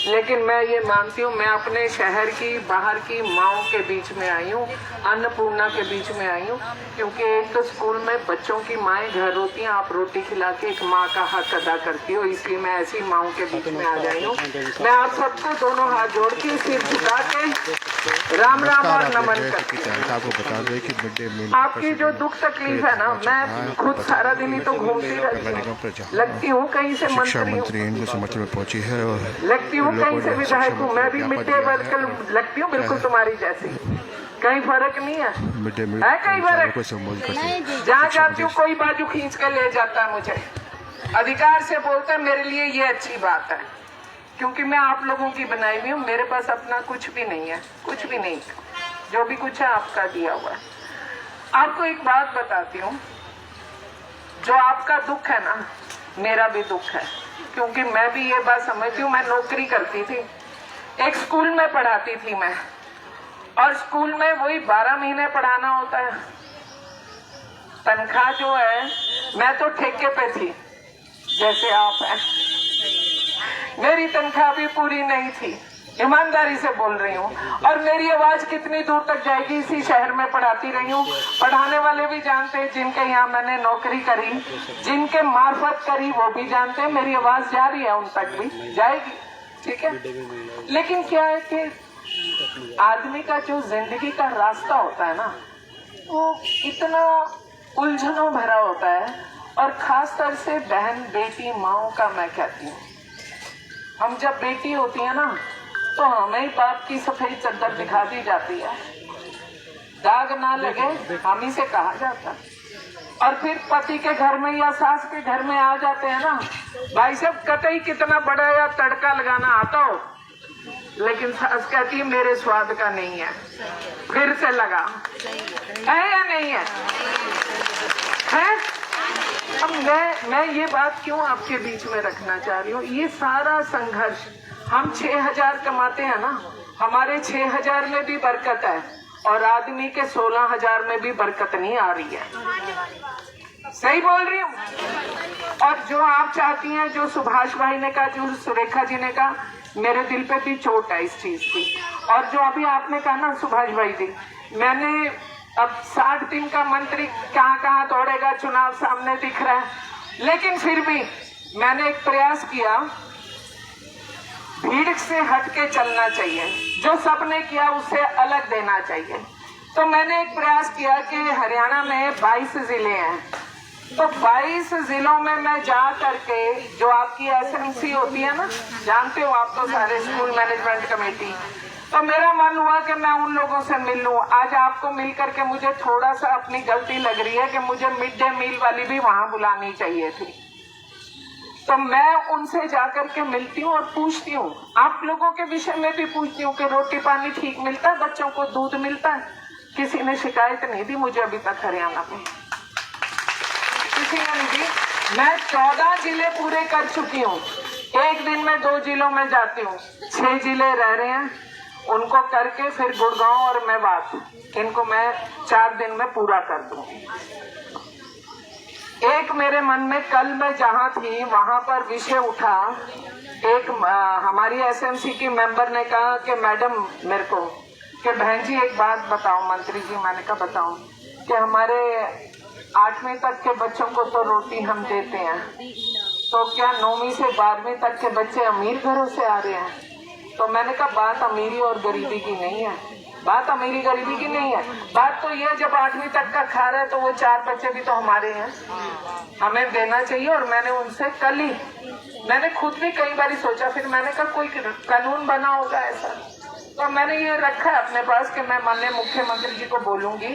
लेकिन मैं ये मानती हूँ, मैं अपने शहर की बाहर की माँओं के बीच में आई हूँ, अन्नपूर्णा के बीच में आई हूँ, क्योंकि एक तो स्कूल में बच्चों की माएँ घर होती हैं, आप रोटी खिला के एक माँ का हक अदा करती हो, इसलिए मैं ऐसी माँओं के बीच में आ जाई हूँ। मैं आप सबको दोनों हाथ जोड़ के सिर झुका के राम राम और नमन करती हूँ। आपको बता दें कि मिड डे मील आपकी जो दुख तकलीफ है ना, मैं खुद सारा दिन ही तो घूमती रहती हूँ, लगती हूँ कहीं से शिक्षा मंत्री मंत्री इनको समर्थन में पहुंची है और लगती हूँ कहीं से विधायक हूँ। मैं भी मिड डे वर्कर लगती हूँ, बिल्कुल तुम्हारी जैसी, कहीं फर्क नहीं है। मिड डे मील है कहीं फर्क? को संबोधित करते हैं। जहाँ जाती हूँ कोई बाजू खींच कर ले जाता है, मुझे अधिकार से बोलता है। मेरे लिए ये अच्छी बात है, क्योंकि मैं आप लोगों की बनाई हुई हूँ। मेरे पास अपना कुछ भी नहीं है, कुछ भी नहीं, जो भी कुछ है आपका दिया हुआ है। आपको एक बात बताती हूँ, जो आपका दुख है ना, मेरा भी दुख है, क्योंकि मैं भी ये बात समझती हूँ। मैं नौकरी करती थी, एक स्कूल में पढ़ाती थी मैं, और स्कूल में वही 12 महीने पढ़ाना होता है। तनख्वाह जो है, मैं तो ठेके पे थी जैसे आप हैं, मेरी तनख्वाह भी पूरी नहीं थी, ईमानदारी से बोल रही हूँ। और मेरी आवाज कितनी दूर तक जाएगी, इसी शहर में पढ़ाती रही हूँ। पढ़ाने वाले भी जानते हैं, जिनके यहाँ मैंने नौकरी करी, जिनके मार्फत करी, वो भी जानते हैं मेरी आवाज जा रही है, उन तक भी जाएगी, ठीक है। लेकिन क्या है कि आदमी का जो जिंदगी का रास्ता होता है ना, वो इतना उलझनों भरा होता है, और खास तौर से बहन बेटी माओं का मैं कहती हूँ। हम जब बेटी होती है ना, तो हमें बाप की सफेद चादर दिखा दी जाती है, दाग ना लगे हम ही से कहा जाता। और फिर पति के घर में या सास के घर में आ जाते हैं ना, भाई साहब कतई कितना बड़ा या तड़का लगाना आता हो, लेकिन सास कहती है मेरे स्वाद का नहीं है, फिर से लगा है या नहीं है? अब मैं ये बात क्यों आपके बीच में रखना चाह रही हूँ, ये सारा संघर्ष, हम 6000 कमाते हैं ना, हमारे 6000 में भी बरकत है, और आदमी के 16000 में भी बरकत नहीं आ रही है। सही बोल रही हूँ? और जो आप चाहती हैं, जो सुभाष भाई ने कहा, जो सुरेखा जी ने कहा, मेरे दिल पे भी चोट है इस चीज की। और जो अभी आपने कहा ना सुभाष भाई जी, मैंने अब 60 दिन का मंत्री कहाँ कहाँ दौड़ेगा, चुनाव सामने दिख रहा है, लेकिन फिर भी मैंने एक प्रयास किया, भीड़ से हट के चलना चाहिए, जो सबने किया उससे अलग देना चाहिए। तो मैंने एक प्रयास किया कि हरियाणा में 22 जिले हैं, तो 22 जिलों में मैं जा करके, जो आपकी एसएमसी होती है ना, जानते हो आप तो सारे, स्कूल मैनेजमेंट कमेटी, तो मेरा मन हुआ कि मैं उन लोगों से मिल लूं। आज आपको मिल करके मुझे थोड़ा सा अपनी गलती लग रही है कि मुझे मिड डे मील वाली भी वहां बुलानी चाहिए थी। तो मैं उनसे जाकर के मिलती हूँ और पूछती हूँ, आप लोगों के विषय में भी पूछती हूँ कि रोटी पानी ठीक मिलता है, बच्चों को दूध मिलता है। किसी ने शिकायत नहीं दी मुझे अभी तक हरियाणा में, किसी ने नहीं दी। मैं 14 जिले पूरे कर चुकी हूँ, एक दिन में 2 जिलों में जाती हूँ, 6 जिले रह रहे हैं, उनको करके फिर गुड़गांव और मेवात, इनको मैं 4 दिन में पूरा कर दूंगी। एक मेरे मन में, कल मैं जहां थी वहां पर विषय उठा, एक हमारी एसएमसी की मेंबर ने कहा कि मैडम मेरे को, कि बहन जी एक बात बताओ मंत्री जी। मैंने कहा बताओ, कि हमारे 8वीं तक के बच्चों को तो रोटी हम देते हैं, तो क्या 9वीं से 12वीं तक के बच्चे अमीर घरों से आ रहे हैं? तो मैंने कहा बात अमीरी और गरीबी की नहीं है, बात अमीरी गरीबी की नहीं है, बात तो ये जब 8वीं तक का खा रहे हैं तो वो 4 बच्चे भी तो हमारे हैं, हमें देना चाहिए। और मैंने उनसे कल ही, मैंने खुद भी कई बार सोचा, फिर मैंने कहा कोई कानून बना होगा ऐसा, तो मैंने ये रखा है अपने पास कि मैं माननीय मुख्यमंत्री जी को बोलूंगी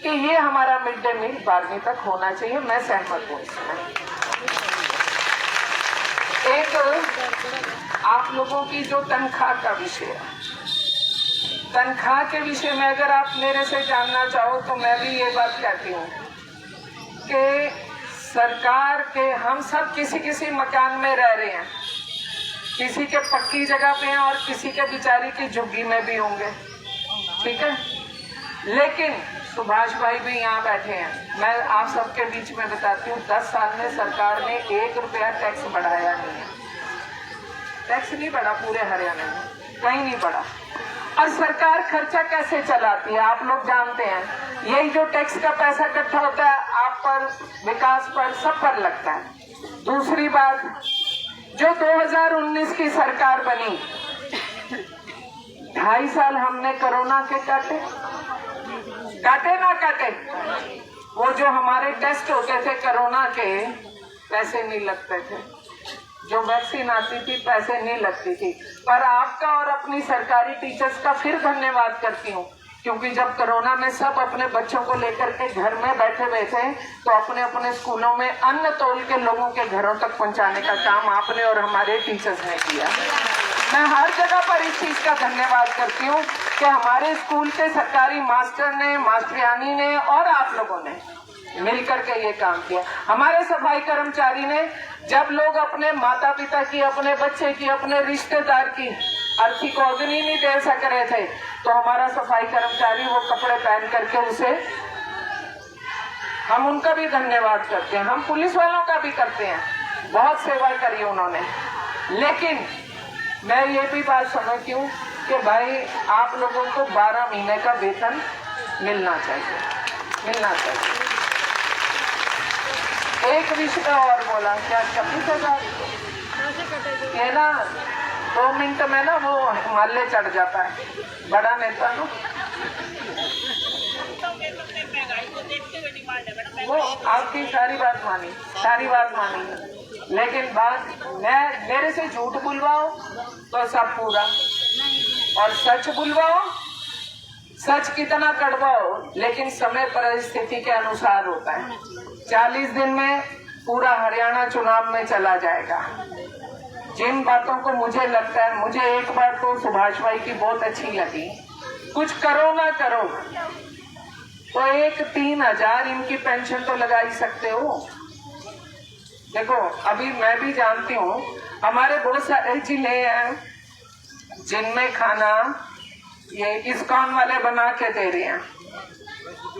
कि ये हमारा मिड डे मील 12वीं तक होना चाहिए। मैं सहमत हूँ इसमें। एक आप लोगों की जो तनख्वाह का विषय है, तनख्वाह के विषय में अगर आप मेरे से जानना चाहो तो मैं भी ये बात कहती हूँ कि सरकार के, हम सब किसी किसी मकान में रह रहे हैं, किसी के पक्की जगह पे हैं और किसी के बेचारी की झुग्गी में भी होंगे, ठीक है। लेकिन सुभाष भाई भी यहाँ बैठे हैं, मैं आप सबके बीच में बताती हूँ, 10 साल में सरकार ने 1 रुपया टैक्स बढ़ाया नहीं है। टैक्स नहीं बढ़ा पूरे हरियाणा में, कहीं नहीं बढ़ा। और सरकार खर्चा कैसे चलाती है आप लोग जानते हैं। यही जो टैक्स का पैसा इकट्ठा होता है आप पर, विकास पर, सब पर लगता है। दूसरी बात, जो 2019 की सरकार बनी, 2.5 साल हमने कोरोना के काटे ना काटे। वो जो हमारे टेस्ट होते थे कोरोना के, पैसे नहीं लगते थे। जो वैक्सीन आती थी पैसे नहीं लगती थी। पर आपका और अपनी सरकारी टीचर्स का फिर धन्यवाद करती हूँ, क्योंकि जब कोरोना में सब अपने बच्चों को लेकर के घर में बैठे हुए थे तो अपने अपने स्कूलों में अन्न तोल के लोगों के घरों तक पहुंचाने का काम आपने और हमारे टीचर्स ने किया। मैं हर जगह पर इस चीज का धन्यवाद करती हूँ कि हमारे स्कूल के सरकारी मास्टर ने, मास्टरियानी ने और आप लोगों ने मिलकर के ये काम किया। हमारे सफाई कर्मचारी ने, जब लोग अपने माता पिता की, अपने बच्चे की, अपने रिश्तेदार की आर्थिक औगनी नहीं दे सक रहे थे, तो हमारा सफाई कर्मचारी वो कपड़े पहन करके उसे, हम उनका भी धन्यवाद करते हैं। हम पुलिस वालों का भी करते हैं, बहुत सेवा करी उन्होंने। लेकिन मैं ये भी बात समझती हूँ कि भाई आप लोगों को 12 महीने का वेतन मिलना चाहिए। एक विषय और बोला, क्या 26,000 ये ना 2 मिनट में ना वो हिमालय चढ़ जाता है बड़ा नेता ना, वो आपकी सारी बात मानी, लेकिन बात मेरे से झूठ बुलवाओ तो सब पूरा, और सच बुलवाओ, सच कितना कड़वाओ, लेकिन समय परिस्थिति के अनुसार होता है। 40 दिन में पूरा हरियाणा चुनाव में चला जाएगा। जिन बातों को मुझे लगता है, मुझे एक बात तो सुभाष भाई की बहुत अच्छी लगी, कुछ करो ना करो तो 3,000 इनकी पेंशन तो लगा ही सकते हो। देखो अभी मैं भी जानती हूँ हमारे बहुत सारे जिले हैं जिनमें खाना ये इस्कॉन वाले बना के दे रहे हैं,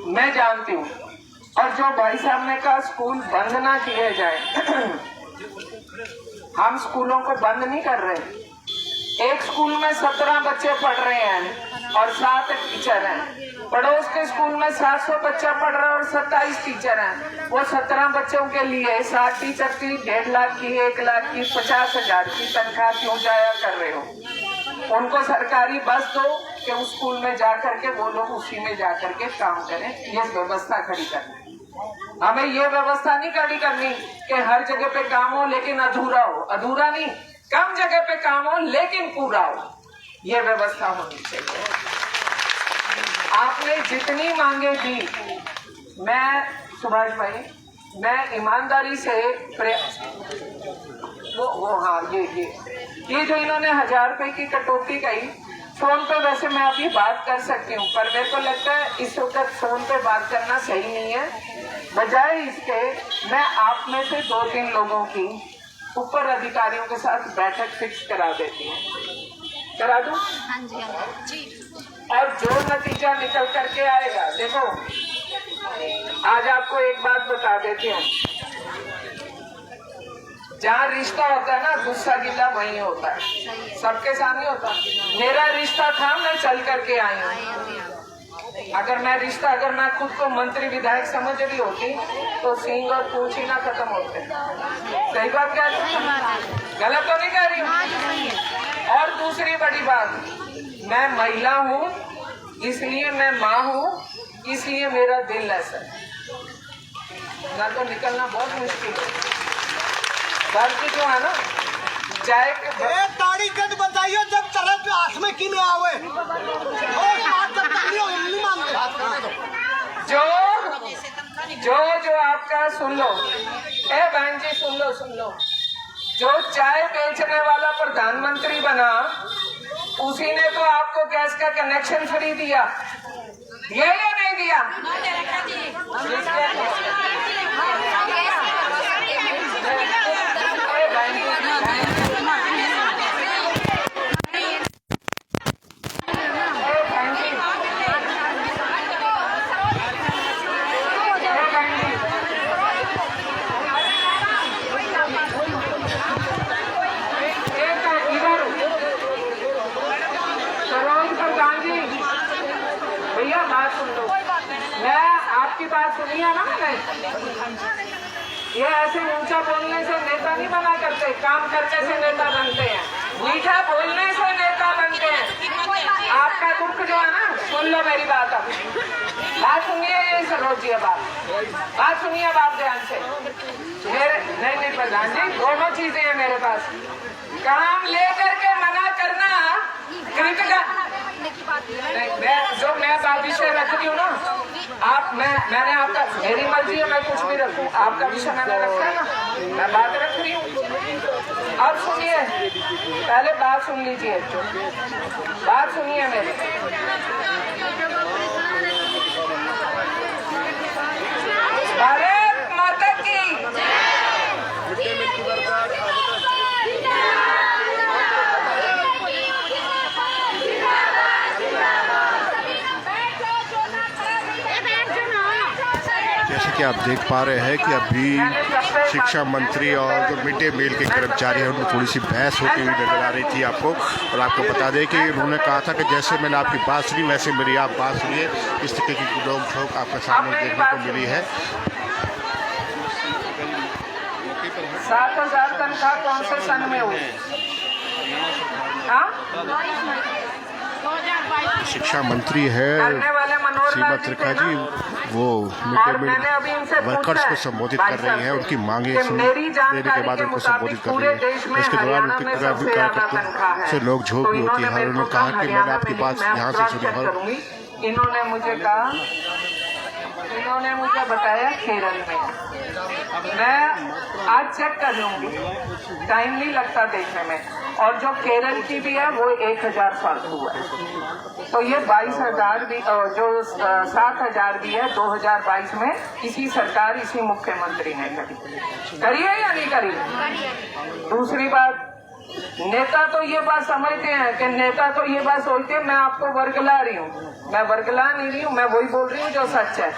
मैं जानती हूँ। और जो भाई साहब ने कहा स्कूल बंद ना किए जाए, हम स्कूलों को बंद नहीं कर रहे। एक स्कूल में 17 बच्चे पढ़ रहे हैं और 7 टीचर हैं। पड़ोस के स्कूल में 700 बच्चा पढ़ रहा है और 27 टीचर हैं। वो 17 बच्चों के लिए 7 टीचर की 1.5 लाख की, 1 लाख की, 50,000 की तनख्वाह क्यों जाया कर रहे हो? उनको सरकारी बस दो कि उस स्कूल में जाकर के वो लोग उसी में जाकर के काम करें। ये व्यवस्था खड़ी करनी, हमें ये व्यवस्था नहीं खड़ी करनी कि हर जगह पे काम हो लेकिन अधूरा हो। अधूरा नहीं, कम जगह पे काम हो लेकिन पूरा हो, ये व्यवस्था होनी चाहिए। आपने जितनी मांगे दी, मैं सुभाष भाई, मैं ईमानदारी से हाँ ये जो इन्होंने 1000 रुपए की कटौती कही, फोन पे वैसे मैं अभी बात कर सकती हूँ, पर मेरे को लगता है इस वक्त फोन पे बात करना सही नहीं है। बजाय इसके मैं आप में से 2-3 लोगों की ऊपर अधिकारियों के साथ बैठक फिक्स करा देती हूँ। करा दूं? हाँ जी। और जो नतीजा निकल करके आएगा, देखो आज आपको एक बात बता देती हूँ, जहाँ रिश्ता होता है ना, गुस्सा गिला वहीं होता है, सबके साथ नहीं होता। मेरा रिश्ता था, मैं चल करके आई हूँ। अगर मैं खुद को मंत्री विधायक समझ रही होती तो सींग और पूंछ ही ना खत्म होते। सही बात क्या है? गलत तो नहीं कह रही हूँ। और दूसरी बड़ी बात, मैं महिला हूँ, इसलिए मैं माँ हूँ, इसलिए मेरा दिल ऐसा है, ना तो निकलना बहुत मुश्किल है। दर्द जो है ना, चाय के ताड़ी कद बताइए जब तरह के हाथ में किने आवे जो आपका सुन लो, ए बहन जी सुन लो, जो चाय बेचने वाला प्रधानमंत्री बना, उसी ने तो आपको गैस का कनेक्शन फ्री दिया या नहीं दिया? बात सुन लो। मैं आपकी बात सुनी है ना मैंने। ये ऐसे ऊंचा बोलने से नेता नहीं बना करते, काम करने से नेता बनते हैं, मीठा बोलने से नेता बनते हैं। आपका दुख जो है ना, सुन लो मेरी बात। अब बात सुनिए, ये सरोज जी बात सुनिए अब आप ध्यान से। मेरे नहीं प्रधान जी, दोनों चीजें हैं मेरे पास। काम लेकर के मना करना मैं बात विषय रख रही हूँ ना, आप मैंने आपका, मेरी मर्जी है, मैं कुछ भी रखूँ, आपका विषय मैंने रखा है ना, मैं बात रख रही हूँ। अब सुनिए, पहले बात सुन लीजिए, बात सुनिए मेरी। भारत माता की जैसे कि आप देख पा रहे हैं कि अभी शिक्षा मंत्री और जो मिड डे मील के कर्मचारी हैं उनमें थोड़ी सी बहस होती हुई नजर आ रही थी आपको। और आपको बता दें कि उन्होंने कहा था कि जैसे मैंने आपकी बात सुनी वैसे मेरी आप बात सुनिए। इस तरीके की नोक-झोंक आपके सामने देखने को मिली है। 7,000 तनख्वाह कौन से सन में हुई? शिक्षा मंत्री है सीमा त्रिखा जी, वो मिड डे मील वर्कर्स को संबोधित कर रही है, उनकी मांगे देने के बाद उनको संबोधित कर रही है। इसके दौरान उनके कार्यकर्ताओं से लोग झोंक भी होती है। और उन्होंने कहा कि मैंने आपकी बात यहाँ से सुनी। इन्होंने मुझे बताया केरल में, मैं आज चेक कर लूंगी, टाइम नहीं लगता देखने में। और जो केरल की भी है वो 1,000 फालतू है, तो ये 22,000 भी, जो 7,000 भी है 2022 में इसी सरकार, इसी मुख्यमंत्री ने करी है या नहीं करी? दूसरी बात, नेता तो ये बात समझते हैं कि नेता तो ये बात सोचते हैं मैं आपको वर्गला रही हूँ, मैं वर्गला नहीं रही हूँ, मैं वही बोल रही हूँ जो सच है।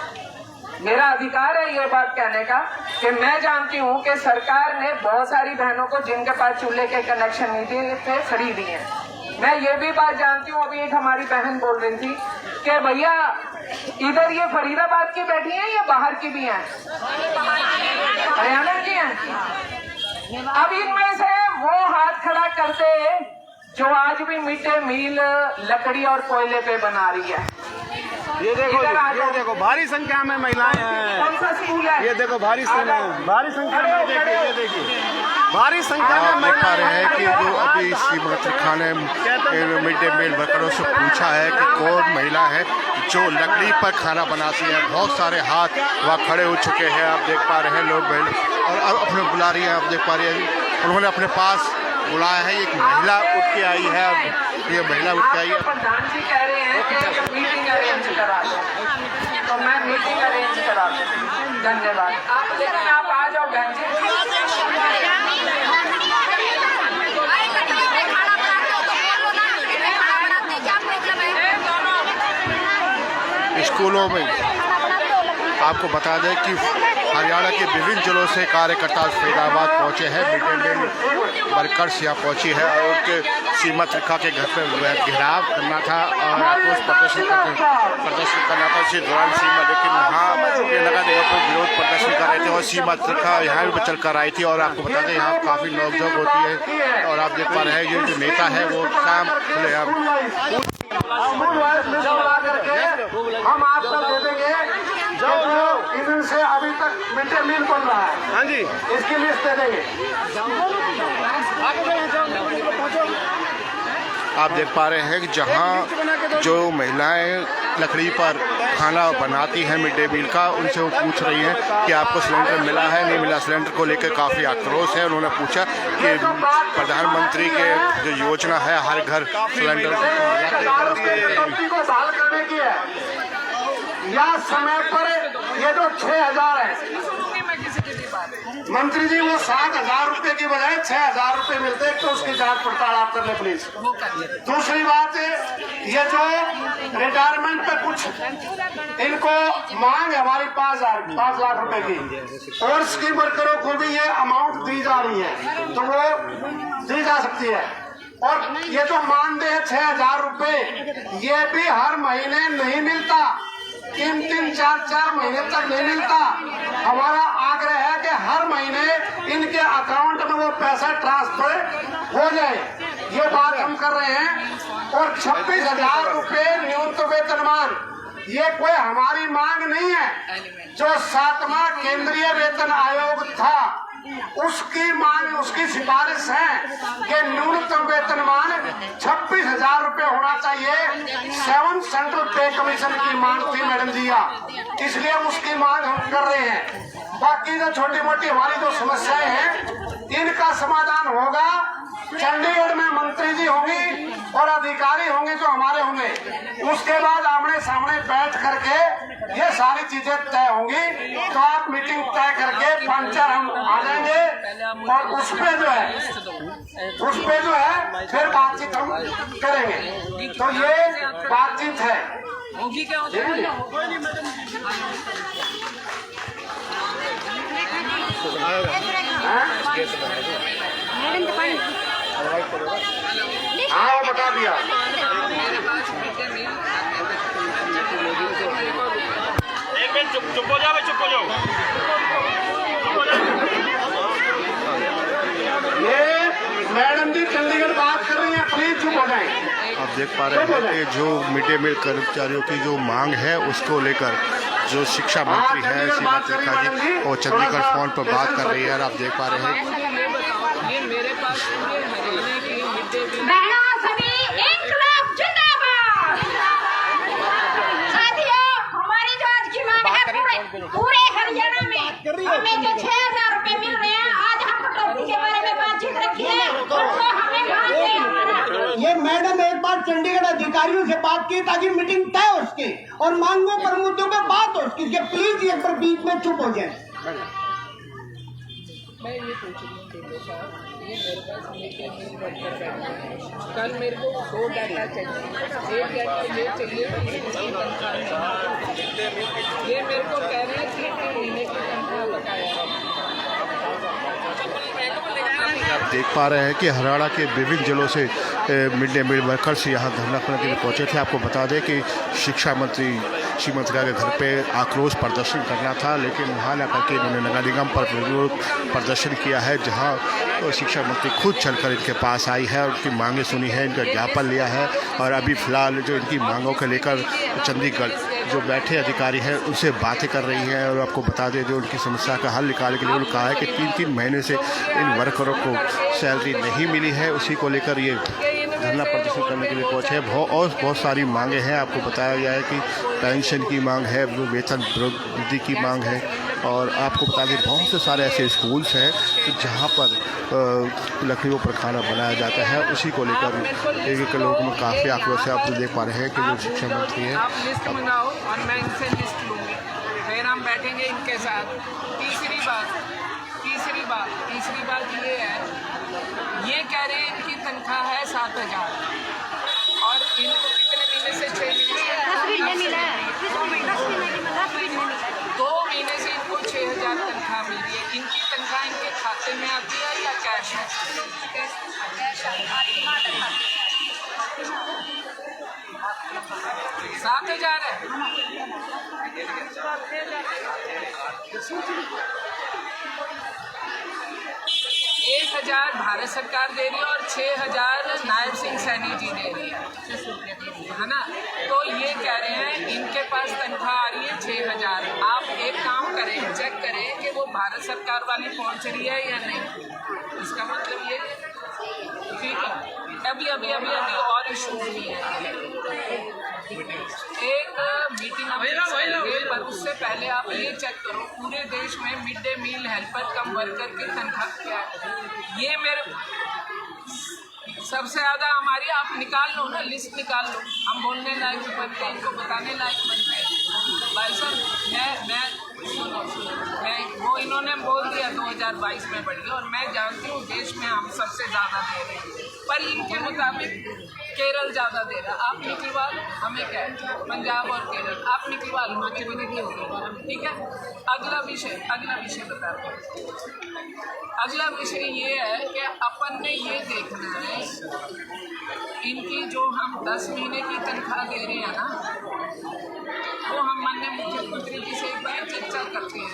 मेरा अधिकार है ये बात कहने का कि मैं जानती हूँ कि सरकार ने बहुत सारी बहनों को जिनके पास चूल्हे के कनेक्शन नहीं दिए थे फ्री दिए। मैं ये भी बात जानती हूँ, अभी एक हमारी बहन बोल रही थी कि भैया इधर ये फरीदाबाद की बैठी हैं या बाहर की भी हैं? हरियाणा की हैं। अब इनमें से वो हाथ खड़ा करते जो आज भी मिड डे मील लकड़ी और कोयले पे बना रही है। ये देखो भारी संख्या में महिलाएं हैं। कौन सा स्कूल है? ये देखो भारी संख्या में ये देखिए भारी संख्या में देख पा रहे हैं कि जो अभी सीमा त्रिखा ने मिड डे मील वर्करों से पूछा है कि कौन महिला है जो लकड़ी पर खाना बनाती है। बहुत सारे हाथ वहाँ खड़े हो चुके हैं, आप देख पा रहे हैं लोग और अब अपने बुला रही है, आप देख पा रहे हैं उन्होंने अपने पास बुलाया है। एक महिला उठ के आई है, ये महिला उठ के आई है। प्रधान जी कह रहे हैं कि मीटिंग अरेंज करा दो, तो मैं मीटिंग अरेंज करा दूँ। धन्यवाद आप, लेकिन आप आ जाओ बहन जी। स्कूलों में आपको बता दें कि हरियाणा के विभिन्न जिलों से कार्यकर्ता फरीदाबाद पहुंचे हैं। मिड डे मील वर्कर्स यहाँ पहुंची है और उनके सीमा त्रिखा के घर पर घेराव करना था और आक्रोश प्रदर्शन करना था। इसी दौरान सीमा, लेकिन यहाँ ये नगर निगम पर विरोध प्रदर्शन कर रहे थे और सीमा त्रिखा यहाँ भी चल कर आई थी। और आपको बता दें यहाँ काफ़ी नोक-झोंक होती है और आप देख पा रहे हैं ये जो नेता है वो काम खुलेआम हम आपको दे देंगे जो इधर से अभी तक मिड डे मील बन रहा है। हाँ जी, इसकी लिस्ट दे देंगे। आप देख पा रहे हैं कि जहां जो महिलाएं लकड़ी पर खाना बनाती हैं मिड डे मील का, उनसे वो पूछ रही हैं कि आपको सिलेंडर मिला है नहीं मिला। सिलेंडर को लेकर काफ़ी आक्रोश है। उन्होंने पूछा कि प्रधानमंत्री के जो योजना है हर घर सिलेंडर को बहाल करने की है या समय पर ये जो 6,000 है मंत्री जी, वो 7,000 रुपए की बजाय 6,000 रुपए मिलते हैं, तो उसकी जांच पड़ताल आप कर ले प्लीज। दूसरी बात ये जो रिटायरमेंट पे कुछ इनको मांग है हमारी 5 लाख रुपए की, और स्कीम वर्करों को भी ये अमाउंट दी जा रही है तो वो दी जा सकती है। और ये जो मानदेय है 6,000 रुपए, ये भी हर महीने नहीं मिलता, 3-3, 4-4 महीने तक नहीं मिलता। हमारा आग्रह है कि हर महीने इनके अकाउंट में वो पैसा ट्रांसफर हो जाए, ये बात हम कर रहे हैं। और 26,000 रुपये न्यूनतम वेतनमान, ये कोई हमारी मांग नहीं है। जो 7वां केंद्रीय वेतन आयोग था उसकी मांग, उसकी सिफारिश है कि न्यूनतम वेतनमान 26,000 रुपये होना चाहिए। 7 सेंट्रल पे कमीशन की मांग थी मैडम जी, इसलिए उसकी मांग हम कर रहे हैं। बाकी जो छोटी मोटी हमारी जो समस्याएं हैं इनका समाधान होगा। चंडीगढ़ में मंत्री जी होंगी और अधिकारी होंगे जो हमारे होंगे, उसके बाद आमने सामने बैठ करके ये सारी चीजें तय होंगी। तो आप मीटिंग तय करके पंचर हम आ जाएंगे और उस पे जो है फिर बातचीत हम करेंगे। तो ये बातचीत है। होगी क्या होता हाँ बता दिया। एक मिनट चुप हो जाओ, चुप हो जाओ। ये मैडम जी चंडीगढ़ बात कर रही है, प्लीज चुप हो जाए। आप देख पा रहे हैं कि जो मिड डे मील कर्मचारियों की जो मांग है उसको लेकर जो शिक्षा मंत्री है श्रीमती रेखा जी वो चंडीगढ़ फोन पर बात कर रही है। और आप देख पा रहे हैं ये मेरे पास पूरे हरियाणा की बहनों सभी इंकलाब जिंदाबाद। साथियों, हमारी जो आज की मांग है पूरे हरियाणा में हमें जो 6,000 रुपए मिल रहे हैं, आज हम कटौती के बारे में बातचीत रखी है और वो हमें मांग है हमारा। ये मैडम एक बार चंडीगढ़ अधिकारियों से बात की ताकि मीटिंग तय हो उसकी और मांगों पर मुद्दों पे बात हो उसकी। प्लीज ये पर बीच में चुप हो जाए। मैं ये पूछ रही हूँ ये मेरे पास कल मेरे को 2 डाटा चाहिए। एक डाटा ये चाहिए ये मेरे को कह रहे हैं 3 महीने की तनख्वाह बकाया। आप देख पा रहे हैं कि हरियाणा के विभिन्न जिलों से मिड डे मील वर्कर्स यहाँ धरना करने के लिए पहुँचे थे। आपको बता दें कि शिक्षा मंत्री श्रीमती रेखा के घर पे आक्रोश प्रदर्शन करना था, लेकिन वहाँ लाकर के इन्होंने नगर निगम पर विरोध प्रदर्शन किया है, जहाँ शिक्षा मंत्री खुद चलकर इनके पास आई है और उनकी मांगें सुनी है, इनका ज्ञापन लिया है। और अभी फ़िलहाल जो इनकी मांगों को लेकर चंडीगढ़ जो बैठे अधिकारी हैं उनसे बातें कर रही है। और आपको बता दें जो उनकी समस्या का हल निकालने के लिए उन्होंने कहा है कि 3-3 महीने से इन वर्करों को सैलरी नहीं मिली है, उसी को लेकर ये धरना प्रदर्शन करने के लिए पहुंचे हैं। बहुत सारी मांगे हैं। आपको बताया गया है कि पेंशन की मांग है, वेतन वृद्धि की मांग है। और आपको बता दें बहुत से सारे ऐसे स्कूल्स हैं जहाँ पर लकड़ियों पर खाना बनाया जाता है, उसी को लेकर एक लोगों में काफ़ी आक्रोश है। आप देख पा रहे हैं कि जो शिक्षा मंत्री है आप लिस्ट मंगाओ और मैं इनसे लिस्ट लूँगी, फिर हम बैठेंगे इनके साथ। तीसरी बात ये है, ये कह रहे हैं इनकी तनख्वाह है 7,000 और इनको कितने महीने से 6 महीने मिला है। 2 महीने से इनको 6,000 तनख्वाह मिल रही है। इनकी तनख्वाह इनके खाते में आती है या कैश है? 7,000 है। 1,000 भारत सरकार दे रही है और 6,000 नायब सिंह सैनी जी दे रही है ना। तो ये कह रहे हैं इनके पास तनख्वाह आ रही है 6,000। आप एक काम करें, चेक करें कि वो भारत सरकार वाली पहुंच रही है या नहीं। इसका मतलब ये ठीक है। अभी और इशू भी है। एक मीटिंग पर उससे पहले आप ये चेक करो पूरे देश में मिड डे मील हेल्पर कम वर्कर की तनख्वाह क्या है। ये मेरे सबसे ज़्यादा हमारी, आप निकाल लो ना, लिस्ट निकाल लो। हम बोलने लायक बनते हैं, इनको बताने लायक बनते हैं। भाई साहब मैं वो इन्होंने बोल दिया 2022 में बढ़ी और मैं जानती हूँ देश में हम सबसे ज़्यादा दे रहे हैं, पर इनके मुताबिक केरल ज्यादा दे रहा, आप निकलवाल, हमें क्या है, पंजाब और केरल, आप निकलवाल, हिमाचल में नहीं होगा, ठीक है। अगला विषय बता रहा हूँ। अगला विषय ये है कि अपन ने ये देखना है, इनकी जो हम 10 महीने की तनख्वाह दे रहे हैं ना, वो हम माननीय मुख्यमंत्री जी से एक बार चर्चा करते हैं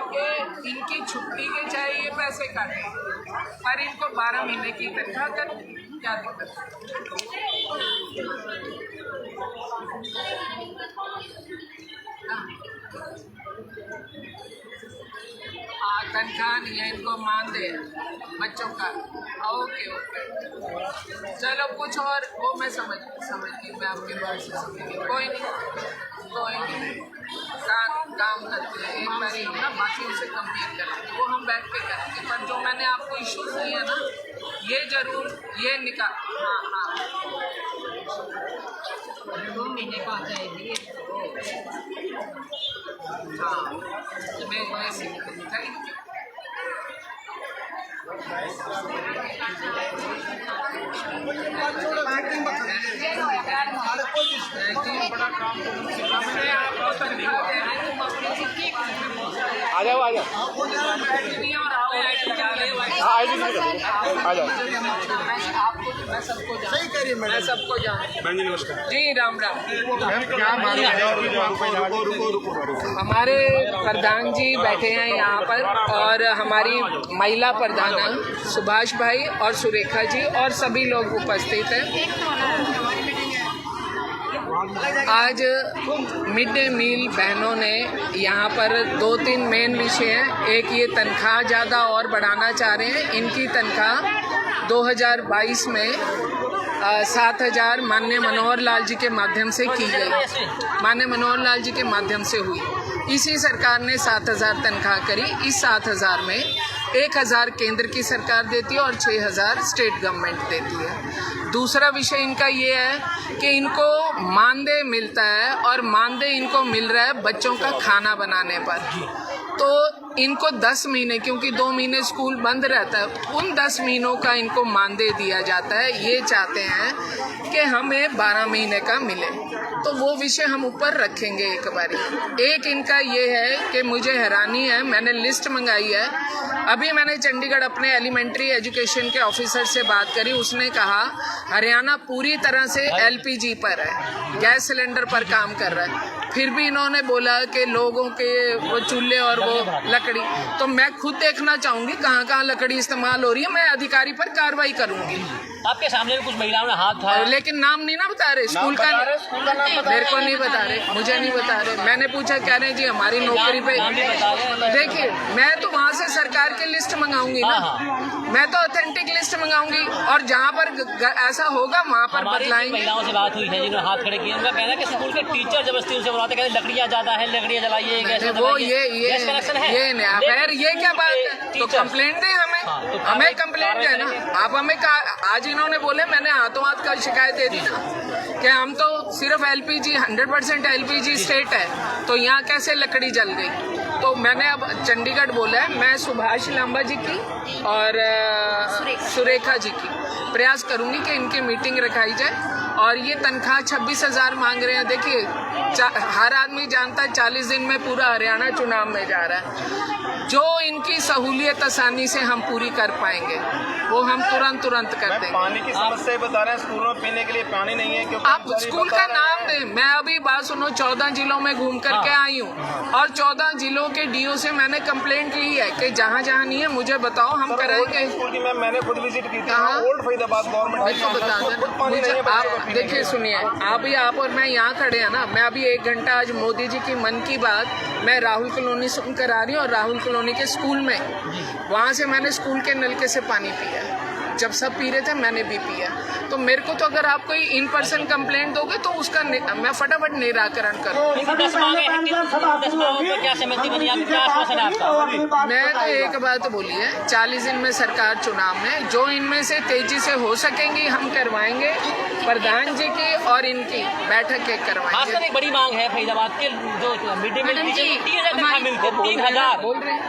कि इनकी छुट्टी के चाहे ये पैसे काटें, पर इनको 12 महीने की तनख्वाह कर, क्या दिक्कत तनख्वाह नहीं है, इनको मान दे बच्चों का। ओके चलो कुछ और, वो मैं समझ गई, मैं आपके बात से समझ गई। कोई नहीं काम करते हैं, एक बार हम ना बाकी से कंपेयर करेंगे, वो हम बैठ के करेंगे, पर जो मैंने आपको इश्यूज दिए हैं ना, ये जरूर ये निकाल। हाँ 2 महीने का आ जाएगी। हाँ मैं थैंक यू। आ जाओ मैं सबको जानता। जी राम राम। हमारे प्रधान जी बैठे हैं यहाँ पर, और हमारी महिला प्रधान सुभाष भाई और सुरेखा जी और सभी लोग उपस्थित हैं। आज मिड डे मील बहनों ने यहाँ पर 2-3 मेन विषय हैं। एक ये तनख्वाह ज़्यादा और बढ़ाना चाह रहे हैं। इनकी तनख्वाह 2022 में 7,000 माननीय मनोहर लाल जी के माध्यम से की गई, माननीय मनोहर लाल जी के माध्यम से हुई। इसी सरकार ने 7,000 तनख्वाह करी। इस 7,000 में 1,000 केंद्र की सरकार देती है और 6,000 स्टेट गवर्नमेंट देती है। दूसरा विषय इनका ये है कि इनको मानदेय मिलता है, और मानदेय इनको मिल रहा है बच्चों का खाना बनाने पर। तो इनको 10 महीने, क्योंकि 2 महीने स्कूल बंद रहता है, उन 10 महीनों का इनको मानदेय दिया जाता है। ये चाहते हैं कि हमें 12 महीने का मिले, तो वो विषय हम ऊपर रखेंगे एक बारी। एक इनका ये है कि मुझे हैरानी है, मैंने लिस्ट मंगाई है। अभी मैंने चंडीगढ़ अपने एलिमेंट्री एजुकेशन के ऑफिसर से बात करी, उसने कहा हरियाणा पूरी तरह से LPG पर है, गैस सिलेंडर पर काम कर रहा है। फिर भी इन्होंने बोला कि लोगों के वो चूल्हे और वो लकड़ी, तो मैं खुद देखना चाहूंगी कहाँ कहाँ लकड़ी इस्तेमाल हो रही है, मैं अधिकारी पर कार्रवाई करूंगी। आपके सामने भी कुछ महिलाओं ने हाथ उठाया, लेकिन नाम नहीं ना बता रहे, स्कूल का मेरे को नहीं बता रहे, मुझे नहीं बता रहे। मैंने पूछा, कह रहे जी हमारी नौकरी पे। देखिए मैं तो वहाँ से सरकार की लिस्ट मंगाऊंगी ना, मैं तो ऑथेंटिक लिस्ट मंगाऊंगी, और जहाँ पर ऐसा होगा वहाँ पर बदलाएंगे। महिलाओं से बात हुई है जिन्होंने हाथ खड़े किए, उनका कहना है कि स्कूल के टीचर जबरदस्ती उनसे बुलाते, कहते लकड़ियाँ ज्यादा है, लकड़ियाँ जलाइए, वो ये नहीं खैर, ये क्या बात है, तो कंप्लेंट दें हमें कंप्लेंट दें ना। आप हमें आज इन्होंने बोले, मैंने हाथों हाथ का शिकायत दे दी ना कि हम तो सिर्फ LPG 100% LPG स्टेट है, तो यहाँ कैसे लकड़ी जल गई। तो मैंने अब चंडीगढ़ बोला है, मैं सुभाष लांबा जी की और सुरेखा जी की प्रयास करूंगी कि इनकी मीटिंग रखाई जाए। और ये तनख्वाह 26,000 मांग रहे हैं। देखिए हर आदमी जानता है 40 दिन में पूरा हरियाणा चुनाव में जा रहा है। जो इनकी सहूलियत आसानी से हम पूरी कर पाएंगे वो हम तुरंत कर देंगे। पानी की समस्या बता रहे हैं, स्कूलों में पीने के लिए पानी नहीं है, क्योंकि आप स्कूल का नाम दें। मैं अभी बात सुनो, 14 जिलों में घूम करके आई हूँ, और 14 जिलों के DO से मैंने कंप्लेंट ली है कि जहाँ जहाँ नहीं है मुझे बताओ, हम कराएंगे। स्कूल की मैंने खुद विजिट की थी, ओल्ड फरीदाबाद गवर्नमेंट। आप देखिए सुनिए, आप और मैं यहाँ खड़े हैं ना, मैं अभी 1 घंटा आज मोदी जी की मन की बात मैं राहुल कॉलोनी सुनकर आ रही हूँ, और राहुल कॉलोनी के स्कूल में वहाँ से मैंने स्कूल के नलके से पानी पिया। जब सब पी रहे थे मैंने भी पिया। तो मेरे को तो अगर आप कोई इन पर्सन कंप्लेंट दोगे तो उसका मैं फटाफट निराकरण करूँ। मैं तो एक बात बोली है, 40 दिन में सरकार चुनाव में जो इनमें से तेजी से हो सकेंगी हम करवाएंगे। प्रधान जी की और इनकी बैठक एक करवाएंगे। एक बड़ी मांग है फरीदाबाद के जो मिड डे मील 3,000 बोल रहे हैं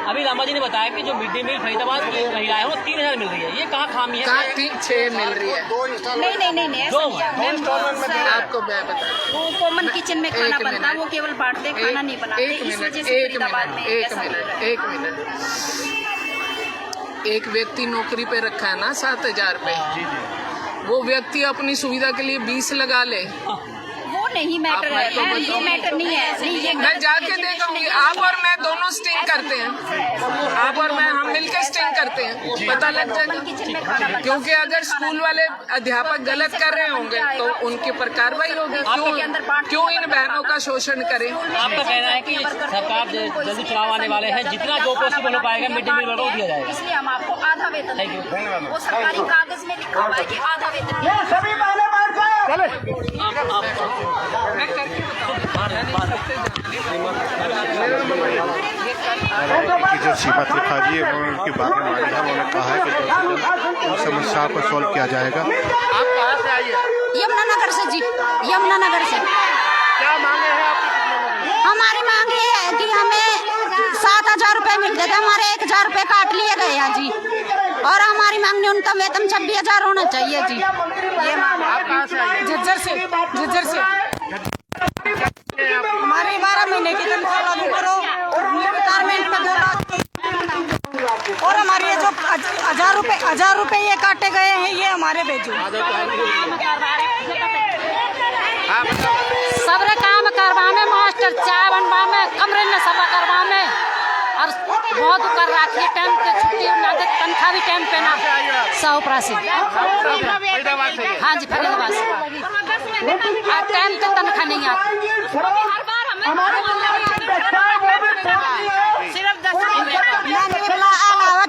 अभी लामा जी ने बताया कि जो मिड डे मील फरीदाबाद की महिलाएं हैं वो 3000 मिल रही है, ये कहाँ खामी है? कहाँ 6 मिल रही है? नहीं ऐसा नहीं है। आपको मैं बता वो कॉमन किचन में खाना बनता है, वो केवल बांटते खाना नहीं बनाते। इस वजह से फरीदाबाद में एक मिनट एक व्यक्ति नौकरी पे रखा है ना 7000 पे, वो व्यक्ति अपनी सुविधा के लिए 20 लगा ले, वो नहीं मैटर है, ये मैटर नहीं है। नहीं, ये मैं जाके देखूंगी। आप और मैं दोनों स्टिंग करते हैं, आप और मैं हम मिलकर स्टिंग करते हैं, पता लग जाएगा। क्योंकि अगर स्कूल वाले अध्यापक गलत कर रहे होंगे तो उनके पर कार्रवाई होगी। क्यों इन बहनों का शोषण करें? आपका कहना है कि सरकार जल्दी चुनाव आने वाले हैं, जितना जो पॉसिबल हो पाएगा मिड डे मील वर्कर को दिया जाएगा। इसलिए हम आपको आधा वेतन देंगे। वो सरकारी कागज में लिखा हुआ है कि आधा वेतन। सभी बहने बाहर जाओ। की जो सीमा त्रिपाठी है उन्होंने उनकी बातें मानी है। उन्होंने कहा है कि जल्द से जल्द इन समस्याओं को सॉल्व किया जाएगा। आप कहाँ से आइए? यमुनानगर से जी, यमुनानगर से। क्या मांगे हैं आपकी? हमारी मांग ये है कि हमें 7000 रुपए मिलते थे, हमारे 1000 रुपए काट लिए गए हैं जी। और हमारी मांग न्यूनतम वेतन 26,000 होना चाहिए जी। ये मांग। आप कहाँ से आइए? झज्जर से। हमारे 12 महीने की तनख्वाह लागू करो, रिटायरमेंट में 2 लाख, और हमारे जो 1000 रुपए ये काटे गए हैं ये हमारे भेजो। सबरे काम करवा में, मास्टर चाय बनवा में, कमरे में सफा करवा में, और बहुत कर रखी है। टाइम पे छुट्टी ना दे, तनख्वाह भी टाइम पे ना। 100%। हाँ जी, फरीदाबाद से। टाइम पे तनख्वाह नहीं आती।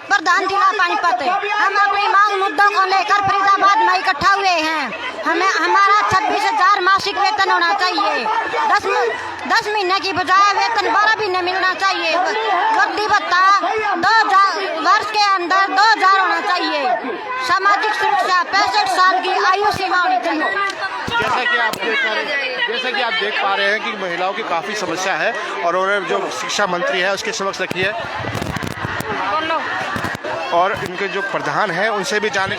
प्रधान जिला पानीपत है। हम अपनी मांग मुद्दों को लेकर फरीदाबाद में इकट्ठा हुए हैं। हमें हमारा 26,000 मासिक वेतन होना चाहिए। 10 महीने की बजाय वेतन 12 महीने मिलना चाहिए। वक्ती भत्ता 2 वर्ष के अंदर 2000 होना चाहिए। सामाजिक सुरक्षा 65 साल की आयु सीमा होनी चाहिए। जैसा कि आप देख पा रहे हैं कि महिलाओं की काफ़ी समस्या है और उन्होंने जो शिक्षा मंत्री है उसके समक्ष रखी है और इनके जो प्रधान हैं उनसे भी जाने।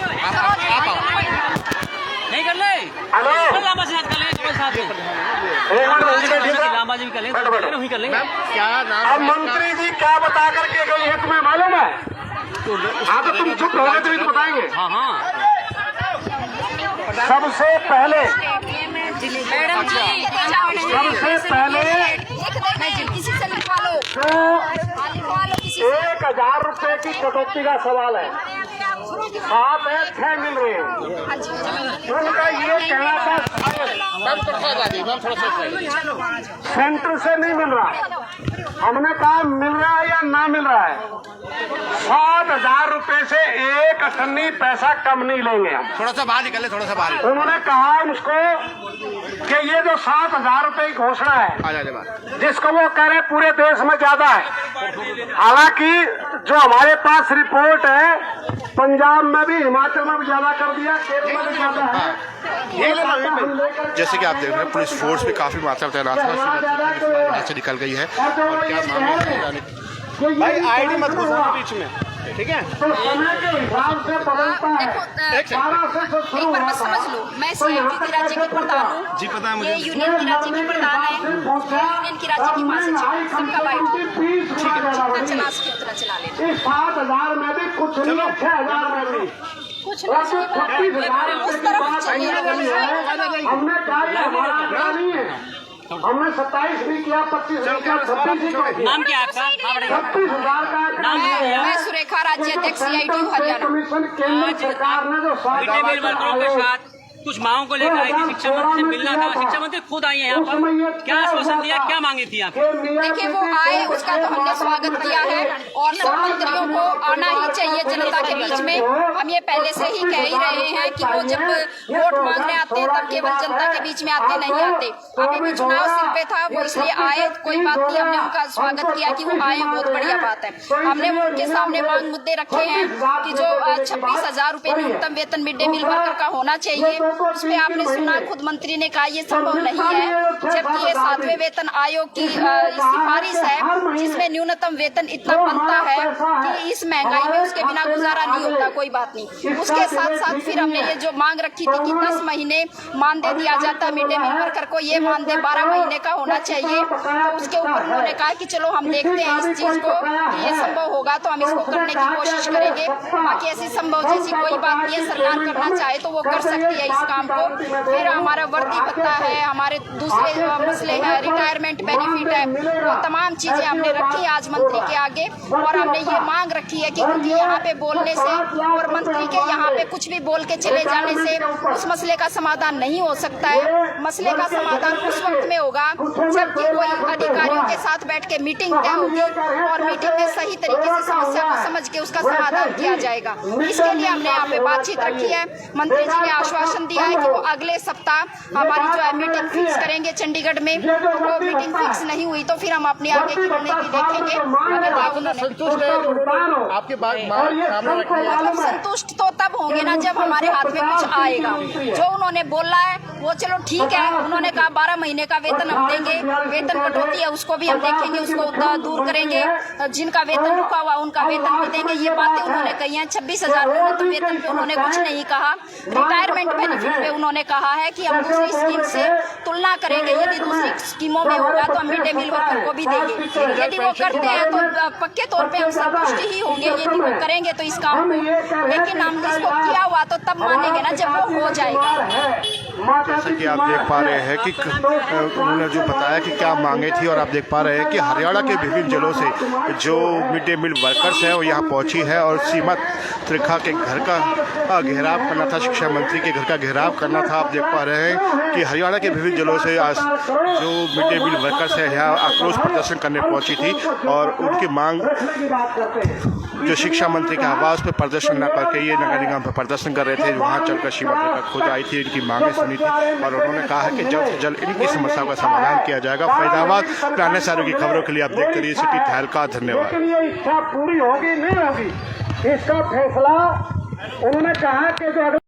नहीं कर ले, लामा से कर ले, साथ में लामा जी भी कर ले, वही कर लेंगे। क्या नाम? अब मंत्री जी क्या बता करके गई है तुम्हें मालूम है? हाँ तो तुम चुप रहोगे तो बताएंगे। हाँ सबसे पहले मैडम जी, सबसे पहले किसी से लिखवा लो, तो 1000 रुपए की कटौती का सवाल है। 7 है 6 मिल रहे हैं। उनका ये कहना था सेंटर से नहीं मिल रहा। हमने कहा मिल रहा है या ना मिल रहा है। 7,000 रुपए से एक अठन्नी पैसा कम नहीं लेंगे हम। थोड़ा सा बाहर निकले, थोड़ा सा बाहर। उन्होंने कहा उसको कि ये जो 7,000 रुपए की घोषणा है जिसको वो कह रहे पूरे देश में ज्यादा है। हालांकि जो हमारे पास रिपोर्ट है पंजाब में भी, हिमाचल में भी ज्यादा कर दिया, केरल में भी ज्यादा है। जैसे कि आप देख रहे हैं पुलिस फोर्स भी काफी मात्रा में तैनात है, यहाँ से निकल गई है। और क्या मामला है भाई आईडी मत घुसो बीच में, ठीक है? तो समय के हिसाब से बदलता है। एक बार बस समझ लो, मैं सीएमटी की राज्य की प्रधान हूँ। जी पता है मुझे। ये यूनियन की राज्य की प्रधान है, यूनियन की राज्य की महासचिव, सबका बाइट। जितना चला सके उतना चला लेना। 7,000 में भी कुछ नहीं, 6,000 में भी कुछ नहीं, 36,000 उस तरफ चलिए। हमने कहा कि हमारा आंकड़ा नहीं है। हमने 27 भी किया, 25 भी किया, 26 भी किया। नाम क्या है आपका? 36,000 का आंकड़ा है। मैं सुरेखा, राज्य अध्यक्ष CITU हरियाणा। कमीशन केंद्र सरकार ने जो मिड डे मील वर्करों के साथ कुछ मांगों को लेकर आई थी, शिक्षा मंत्री से मिलना था। शिक्षा मंत्री खुद आई है यहाँ पर, क्या आश्वासन दिया, क्या मांगी थी आप? देखिए वो आए, उसका तो हमने स्वागत किया है और सब मंत्रियों को आना ही चाहिए जनता के बीच में। हम ये पहले से ही कह ही रहे हैं कि वो जब वोट मांगने आते हैं तब केवल जनता के बीच में आते, नहीं आते। अभी भी चुनाव सिर पे था, वो इसलिए आए, कोई बात नहीं, हमने उनका स्वागत किया कि वो आए, बहुत बढ़िया बात है। हमने वो उनके सामने मांग मुद्दे रखे हैं कि जो 26,000 रुपए न्यूनतम वेतन मिड डे मील वर्कर का होना चाहिए, उसमें आपने सुना खुद मंत्री ने कहा ये संभव नहीं है, जबकि ये 7वें वेतन आयोग की सिफारिश है जिसमें न्यूनतम वेतन इतना बनता है कि इस महंगाई में उसके बिना गुजारा नहीं होता। कोई बात नहीं, उसके साथ साथ फिर हमने ये जो मांग रखी थी कि 10 महीने मानदेय दिया जाता मिड डे मील वर्कर को, ये मानदेय 12 महीने का होना चाहिए। तो उसके ऊपर उन्होंने कहा कि चलो हम देखते हैं इस चीज को कि ये संभव होगा तो हम इसको करने की कोशिश करेंगे। बाकी ऐसी संभव जैसी कोई बात नहीं है, सरकार करना चाहे तो वो कर सकती है इस काम को। फिर हमारा वर्दी भत्ता है, हमारे दूसरे मसले हैं, रिटायरमेंट बेनिफिट है, वो तमाम चीजें हमने रखी आज मंत्री के आगे और हमने ये मांग रखी है कि क्योंकि यहाँ पे बोलने से और मंत्री के यहाँ पे कुछ भी बोल के चले जाने से उस मसले का समाधान नहीं हो सकता है। मसले का समाधान उस वक्त में होगा जबकि कोई अधिकारियों के साथ बैठ के मीटिंग तय होगी और मीटिंग में सही तरीके से समस्या को समझ के उसका समाधान किया जाएगा। इसके लिए हमने यहाँ पे बातचीत रखी है। मंत्री जी ने आश्वासन दिया है कि वो अगले सप्ताह हमारी जो है मीटिंग फिक्स करेंगे चंडीगढ़ में। वो मीटिंग फिक्स नहीं हुई तो फिर हम अपने आगे की रणनीति देखेंगे। आपके बात मतलब संतुष्ट तो तब होंगे ना जब हमारे हाथ में कुछ आएगा। जो उन्होंने बोला है वो चलो ठीक है, उन्होंने कहा 12 महीने का वेतन हम देंगे, वेतन कटौती है उसको भी हम देखेंगे, उसको दूर करेंगे, जिनका वेतन रुका हुआ उनका वेतन भी देंगे। ये बातें उन्होंने कही हैं। 26,000 वेतन पे उन्होंने कुछ नहीं कहा। रिटायरमेंट बेनिफिट पे उन्होंने कहा है कि हम दूसरी स्कीम से तुलना करेंगे, यदि दूसरी स्कीमों में होगा तो हम मिड डे मील वर्कर को भी देंगे। यदि वो करते हैं तो पक्के तौर पे हम संतुष्ट ही होंगे यदि वो करेंगे तो इस काम को, लेकिन हम इसको किया हुआ तो तब मानेंगे ना जब वो हो जाएगा। जैसे कि आप देख पा रहे हैं कि उन्होंने जो बताया कि क्या मांगे थी और आप देख पा रहे हैं कि हरियाणा के विभिन्न जिलों से जो मिड डे मील वर्कर्स हैं वो यहाँ पहुँची है और सीमा त्रिखा के घर का घेराव करना था, शिक्षा मंत्री के घर का घेराव करना था। आप देख पा रहे हैं कि हरियाणा के विभिन्न जिलों से जो मिड डे मील वर्कर्स है यहाँ आक्रोश प्रदर्शन करने पहुँची थी और उनकी मांग जो शिक्षा मंत्री के आवास पे प्रदर्शन न करके ये नगर निगम पर प्रदर्शन कर रहे थे, वहाँ चलकर शिक्षा मंत्री का खुद आई थी, इनकी मांगें सुनी थी और उन्होंने कहा है कि जल्द से जल्द इनकी समस्याओं का समाधान किया जाएगा। फरीदाबाद अन्य सारों की खबरों के लिए आप देखते रहिए सिटी तहलका। धन्यवाद। इच्छा पूरी होगी नहीं होगी इसका फैसला उन्होंने कहा कि जो